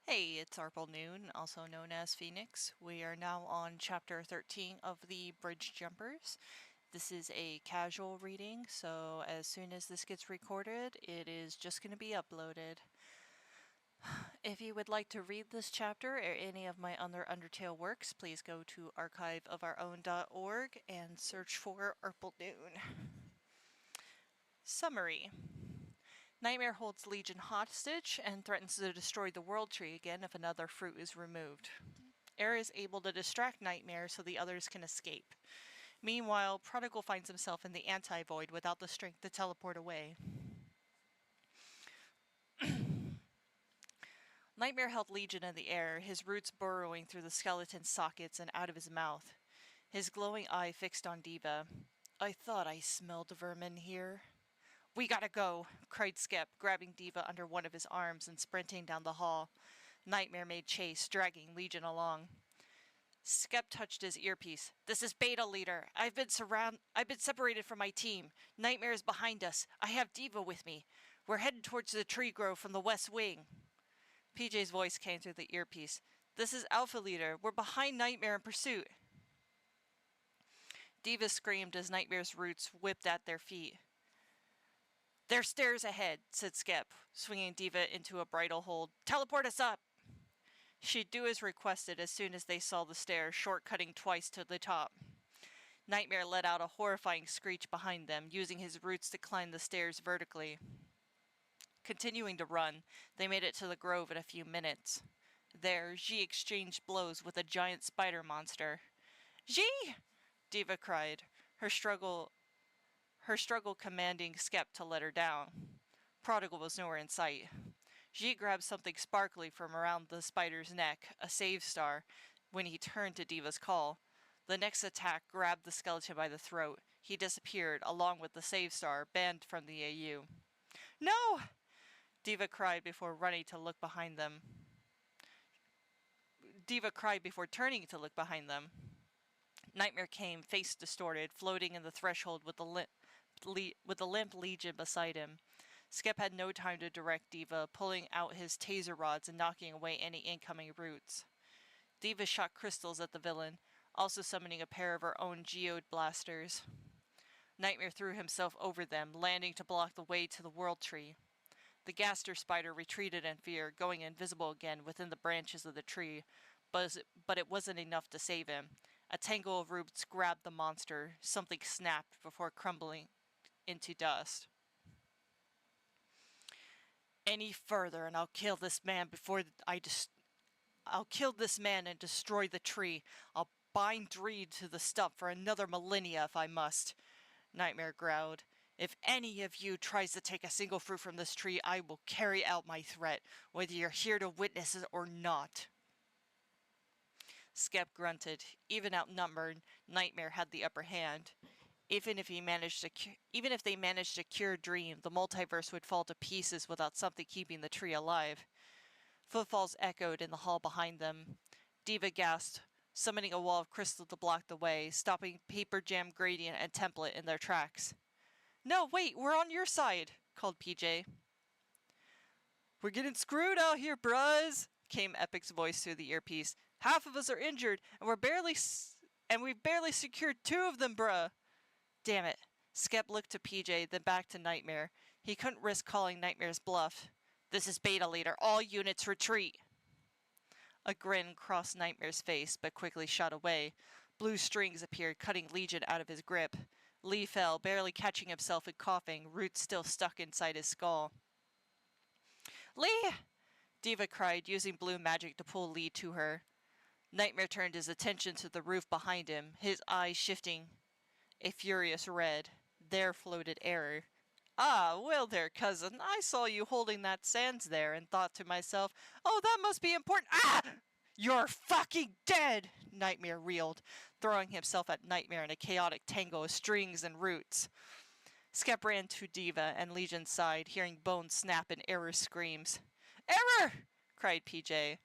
Hey, it's arplenoon, also known as Phoenix. We are now on chapter 13 of the Bridge Jumpers. This is a casual reading, so as soon as this gets recorded, it is just going to be uploaded. If you would like to read this chapter or any of my other Undertale works, please go to archiveofourown.org and search for arplenoon. Summary. Nightmare holds Legion hostage and threatens to destroy the World Tree again if another fruit is removed. Air is able to distract Nightmare so the others can escape. Meanwhile, Prodigal finds himself in the anti-void without the strength to teleport away. Nightmare held Legion in the air, his roots burrowing through the skeleton's sockets and out of his mouth. His glowing eye fixed on Diva. "I thought I smelled vermin here." "We gotta go," cried Skep, grabbing Diva under one of his arms and sprinting down the hall. Nightmare made chase, dragging Legion along. Skep touched his earpiece. "This is Beta Leader. I've been separated from my team. Nightmare is behind us. I have Diva with me. We're headed towards the tree grove from the west wing." PJ's voice came through the earpiece. "This is Alpha Leader. We're behind Nightmare in pursuit." Diva screamed as Nightmare's roots whipped at their feet. "There's stairs ahead," said Skep, swinging Diva into a bridle hold. "Teleport us up!" She'd do as requested as soon as they saw the stairs, shortcutting twice to the top. Nightmare let out a horrifying screech behind them, using his roots to climb the stairs vertically. Continuing to run, they made it to the grove in a few minutes. There, Ji exchanged blows with a giant spider monster. "Ji!" Diva cried, her struggle commanding Skep to let her down. Prodigal was nowhere in sight. Ji grabbed something sparkly from around the spider's neck, a save star, when he turned to Diva's call. The next attack grabbed the skeleton by the throat. He disappeared, along with the save star, banned from the AU. "No!" Diva cried before turning to look behind them. Nightmare came, face distorted, floating in the threshold with the limp Legion beside him. Skep had no time to direct Diva, pulling out his taser rods and knocking away any incoming roots. Diva shot crystals at the villain, also summoning a pair of her own geode blasters. Nightmare threw himself over them, landing to block the way to the World Tree. The Gaster Spider retreated in fear, going invisible again within the branches of the tree, but it wasn't enough to save him. A tangle of roots grabbed the monster. Something snapped before crumbling into dust. "Any further and I'll kill this man I'll kill this man and destroy the tree. I'll bind Reed to the stump for another millennia if I must," Nightmare growled. "If any of you tries to take a single fruit from this tree, I will carry out my threat, whether you're here to witness it or not." Skep grunted. Even outnumbered, Nightmare had the upper hand. Even if they managed to cure Dream, the multiverse would fall to pieces without something keeping the tree alive. Footfalls echoed in the hall behind them. Diva gasped, summoning a wall of crystal to block the way, stopping Paper Jam Gradient and Template in their tracks. "No, wait, we're on your side," called PJ. "We're getting screwed out here, bruz," came Epic's voice through the earpiece. "Half of us are injured, and we've barely secured 2 of them, bruh." Damn it. Skep looked to PJ, then back to Nightmare. He couldn't risk calling Nightmare's bluff. "This is Beta Leader. All units retreat." A grin crossed Nightmare's face, but quickly shot away. Blue strings appeared, cutting Legion out of his grip. Lee fell, barely catching himself and coughing, roots still stuck inside his skull. "Lee!" Diva cried, using blue magic to pull Lee to her. Nightmare turned his attention to the roof behind him, his eyes shifting a furious red. There floated Error. "Ah, well there, cousin. I saw you holding that sands there and thought to myself, oh, that must be important. Ah! You're fucking dead!" Nightmare reeled, throwing himself at Nightmare in a chaotic tangle of strings and roots. Skep ran to Diva and Legion's side, hearing bones snap and Error's screams. "Error!" cried PJ.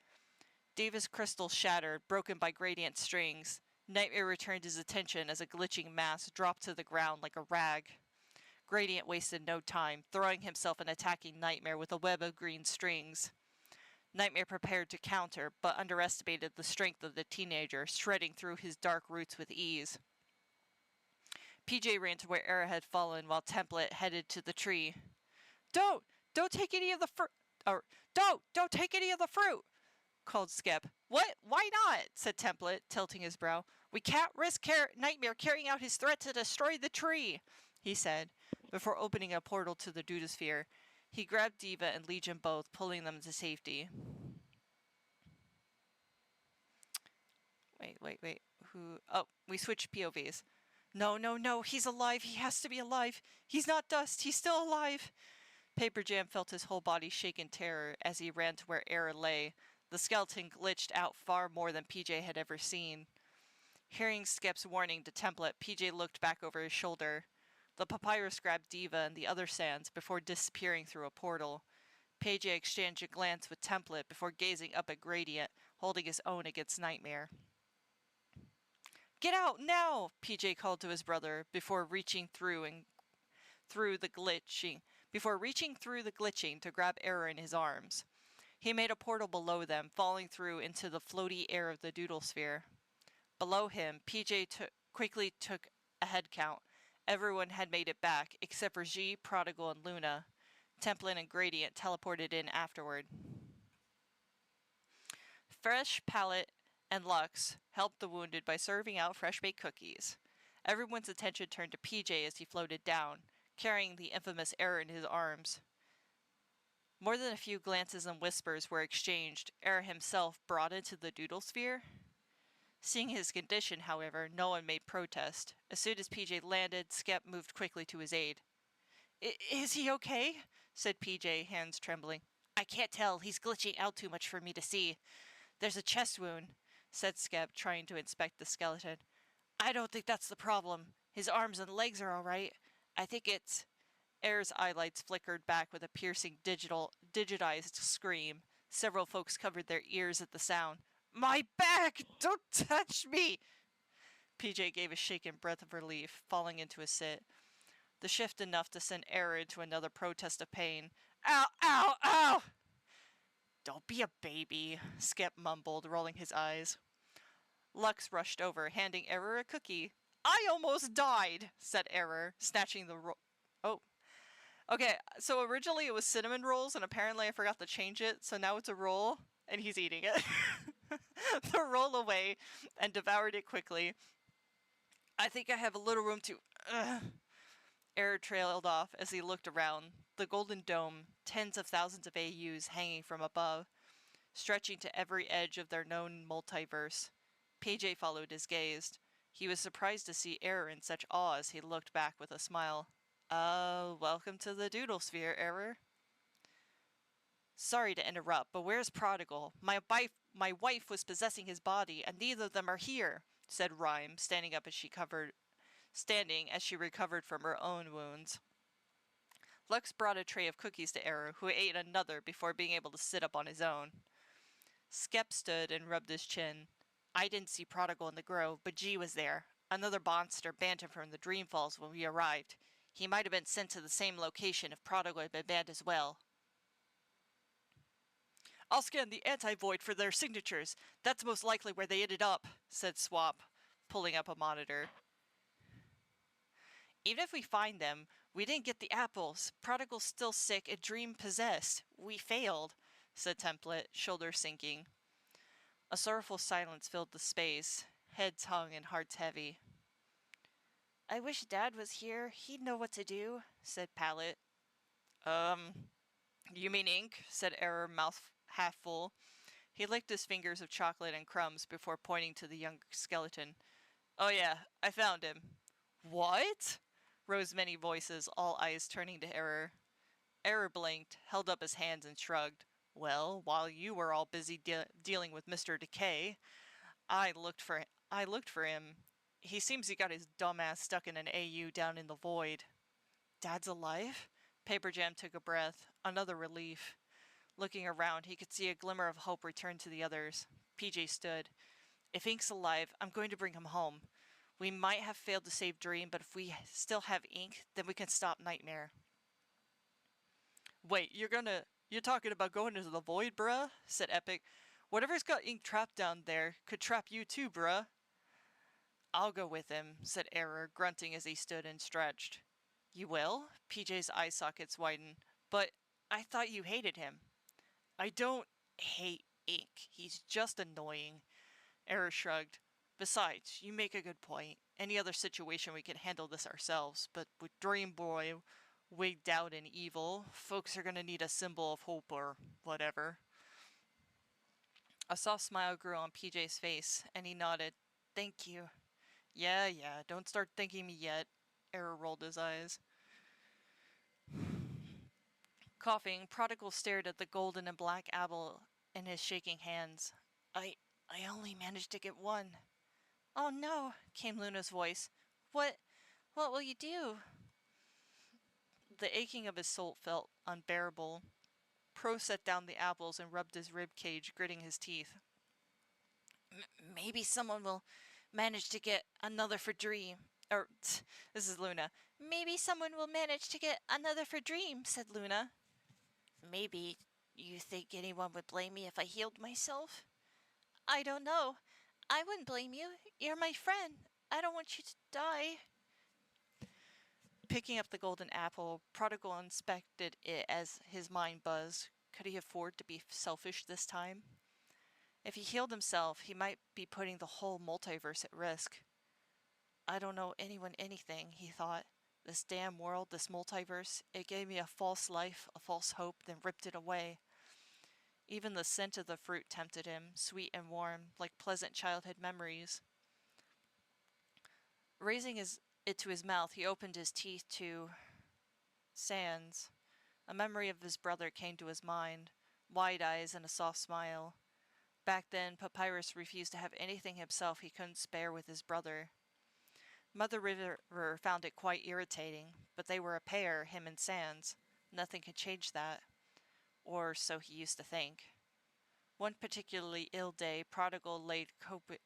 Diva's crystal shattered, broken by gradient strings. Nightmare returned his attention as a glitching mass dropped to the ground like a rag. Gradient wasted no time, throwing himself and attacking Nightmare with a web of green strings. Nightmare prepared to counter, but underestimated the strength of the teenager, shredding through his dark roots with ease. PJ ran to where Era had fallen while Template headed to the tree. Don't! Don't take any of the fruit! Or, don't take any of the fruit! Called Skep. What? Why not? Said Template, tilting his brow. We can't risk Nightmare carrying out his threat to destroy the tree, he said, before opening a portal to the Dudosphere. He grabbed Diva and Legion both, pulling them to safety. Wait. Who? Oh, we switched POVs. No, he's alive. He has to be alive. He's not dust. He's still alive. Paper Jam felt his whole body shake in terror as he ran to where Era lay. The skeleton glitched out far more than PJ had ever seen. Hearing Skep's warning to Template, PJ looked back over his shoulder. The papyrus grabbed Diva and the other sands before disappearing through a portal. PJ exchanged a glance with Template before gazing up at Gradient, holding his own against Nightmare. Get out now! PJ called to his brother before reaching through the glitching to grab Era in his arms. He made a portal below them, falling through into the floaty air of the Dudosphere. Below him, PJ quickly took a head count. Everyone had made it back, except for G, Prodigal, and Luna. Templin and Gradient teleported in afterward. Fresh Palette and Lux helped the wounded by serving out fresh-baked cookies. Everyone's attention turned to PJ as he floated down, carrying the infamous Era in his arms. More than a few glances and whispers were exchanged, Era himself brought into the Dudosphere. Seeing his condition, however, no one made protest. As soon as PJ landed, Skep moved quickly to his aid. Is he okay? Said PJ, hands trembling. I can't tell. He's glitching out too much for me to see. There's a chest wound, said Skep, trying to inspect the skeleton. I don't think that's the problem. His arms and legs are all right. I think it's... Era's eyelights flickered back with a piercing digitized scream. Several folks covered their ears at the sound. My back! Don't touch me! PJ gave a shaken breath of relief, falling into a sit. The shift enough to send Era into another protest of pain. Ow, ow, ow! Don't be a baby, Skep mumbled, rolling his eyes. Lux rushed over, handing Era a cookie. I almost died, said Era, snatching the Oh. Okay, so originally it was cinnamon rolls, and apparently I forgot to change it, so now it's a roll, and he's eating it. The roll away and devoured it quickly. I think I have a little room to... Era trailed off as he looked around. The golden dome, tens of thousands of AUs hanging from above, stretching to every edge of their known multiverse. PJ followed his gaze. He was surprised to see Era in such awe as he looked back with a smile. Welcome to the Dudosphere, Era. Sorry to interrupt, but where's Prodigal? My wife was possessing his body, and neither of them are here, said Rhyme, standing as she recovered from her own wounds. Lux brought a tray of cookies to Era, who ate another before being able to sit up on his own. Skep stood and rubbed his chin. I didn't see Prodigal in the grove, but G was there. Another monster banned him from the Dreamfalls when we arrived. He might have been sent to the same location if Prodigal had been banned as well. I'll scan the anti-void for their signatures. That's most likely where they ended up, said Swap, pulling up a monitor. Even if we find them, we didn't get the apples. Prodigal's still sick and dream-possessed. We failed, said Template, shoulders sinking. A sorrowful silence filled the space, heads hung and hearts heavy. I wish Dad was here. He'd know what to do, said Palette. You mean ink? Said Era, mouth half full. He licked his fingers of chocolate and crumbs before pointing to the young skeleton. Oh yeah, I found him. What? Rose many voices, all eyes turning to Era. Era blinked, held up his hands and shrugged. Well, while you were all busy dealing with Mr. Decay, I looked for him. He seems he got his dumb ass stuck in an AU down in the void. Dad's alive? Paper Jam took a breath, another relief. Looking around, he could see a glimmer of hope return to the others. PJ stood. If Ink's alive, I'm going to bring him home. We might have failed to save Dream, but if we still have Ink, then we can stop Nightmare. Wait, you're "You're talking about going into the void, bruh?" said Epic. "Whatever's got ink trapped down there could trap you too, bruh." "I'll go with him," said Error, grunting as he stood and stretched. "You will?" PJ's eye sockets widened. "But I thought you hated him." "I don't hate Ink. He's just annoying." Error shrugged. "Besides, you make a good point. Any other situation we could handle this ourselves, but with Dream Boy wigged out and evil, folks are gonna need a symbol of hope or whatever." A soft smile grew on PJ's face, and he nodded. "Thank you." Yeah, don't start thanking me yet." Error rolled his eyes. Coughing, Prodigal stared at the golden and black apple in his shaking hands. I only managed to get one." "Oh no," came Luna's voice. What will you do?" The aching of his soul felt unbearable. Pro set down the apples and rubbed his rib cage, gritting his teeth. "Maybe someone will manage to get another for Dream." This is Luna. "Maybe someone will manage to get another for Dream," said Luna. "Maybe you think anyone would blame me if I healed myself?" "I don't know. I wouldn't blame you. You're my friend. I don't want you to die." Picking up the golden apple, Prodigal inspected it as his mind buzzed. Could he afford to be selfish this time? If he healed himself, he might be putting the whole multiverse at risk. "I don't know anyone anything," he thought. "This damn world, this multiverse, it gave me a false life, a false hope, then ripped it away." Even the scent of the fruit tempted him, sweet and warm, like pleasant childhood memories. Raising it to his mouth, he opened his teeth to Sans. A memory of his brother came to his mind, wide eyes and a soft smile. Back then, Papyrus refused to have anything himself he couldn't spare with his brother. Mother River found it quite irritating, but they were a pair, him and Sans. Nothing could change that. Or so he used to think. One particularly ill day, Prodigal laid cooped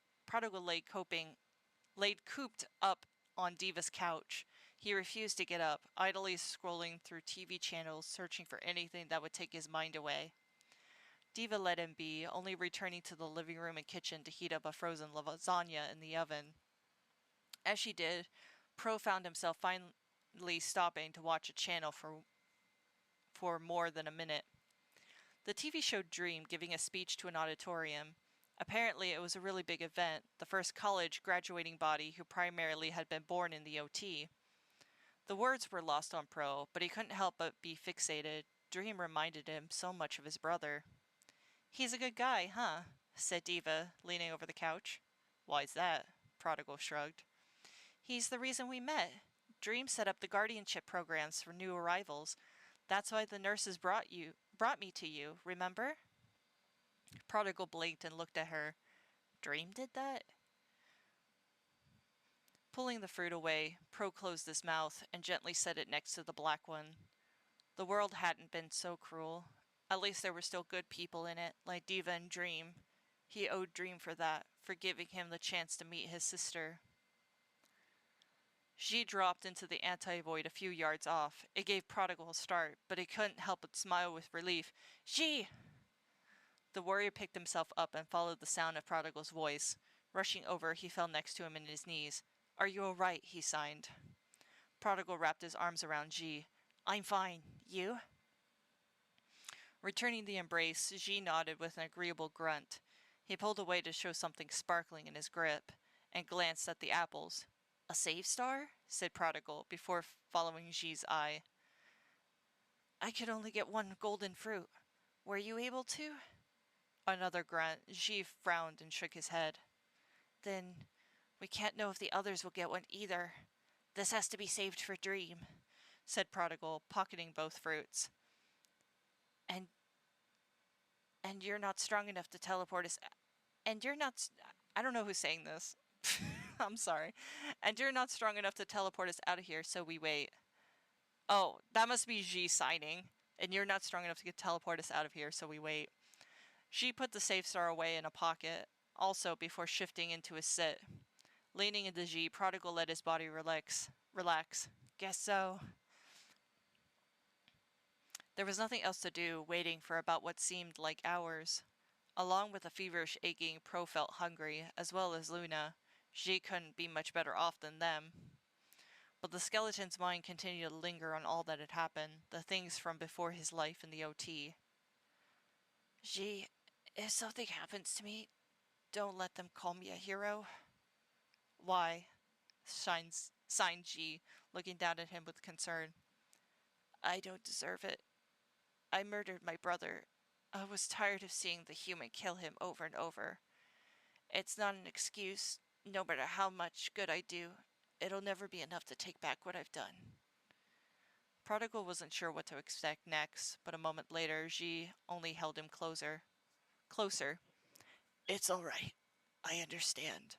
up on Diva's couch. He refused to get up, idly scrolling through TV channels, searching for anything that would take his mind away. Diva let him be, only returning to the living room and kitchen to heat up a frozen lasagna in the oven. As she did, Pro found himself finally stopping to watch a channel for more than a minute. The TV showed Dream giving a speech to an auditorium. Apparently, it was a really big event, the first college graduating body who primarily had been born in the OT. The words were lost on Pro, but he couldn't help but be fixated. Dream reminded him so much of his brother. "He's a good guy, huh?" said Diva, leaning over the couch. "Why's that?" Prodigal shrugged. "He's the reason we met. Dream set up the guardianship programs for new arrivals. That's why the nurses brought me to you, remember?" Prodigal blinked and looked at her. "Dream did that?" Pulling the fruit away, Pro closed his mouth and gently set it next to the black one. The world hadn't been so cruel. At least there were still good people in it, like Diva and Dream. He owed Dream for that, for giving him the chance to meet his sister. She dropped into the anti-void a few yards off. It gave Prodigal a start, but he couldn't help but smile with relief. "She!" The warrior picked himself up and followed the sound of Prodigal's voice. Rushing over, he fell next to him in his knees. "Are you all right?" he signed. Prodigal wrapped his arms around G. "I'm fine. You?" Returning the embrace, G nodded with an agreeable grunt. He pulled away to show something sparkling in his grip, and glanced at the apples. "A save star?" said Prodigal, before following G's eye. "I could only get one golden fruit. Were you able to?" Another grunt. G frowned and shook his head. "Then we can't know if the others will get one either. This has to be saved for Dream," said Prodigal, pocketing both fruits. And you're not strong enough to teleport us. And you're not. I don't know who's saying this. I'm sorry. "And you're not strong enough to teleport us out of here, so we wait." Oh, that must be G signing. "And you're not strong enough to teleport us out of here, so we wait." G put the safe star away in a pocket, also before shifting into his sit. Leaning into G, Prodigal let his body relax. "Guess so." There was nothing else to do, waiting for about what seemed like hours. Along with a feverish aching, Pro felt hungry, as well as Luna. She couldn't be much better off than them. But the skeleton's mind continued to linger on all that had happened, the things from before his life in the OT. G, if something happens to me, don't let them call me a hero. Why? Signed G, looking down at him with concern. I don't deserve it. I murdered my brother. I was tired of seeing the human kill him over and over. It's not an excuse. No matter how much good I do, it'll never be enough to take back what I've done. Prodigal wasn't sure what to expect next, but a moment later, Ji only held him closer. Closer. It's all right. I understand.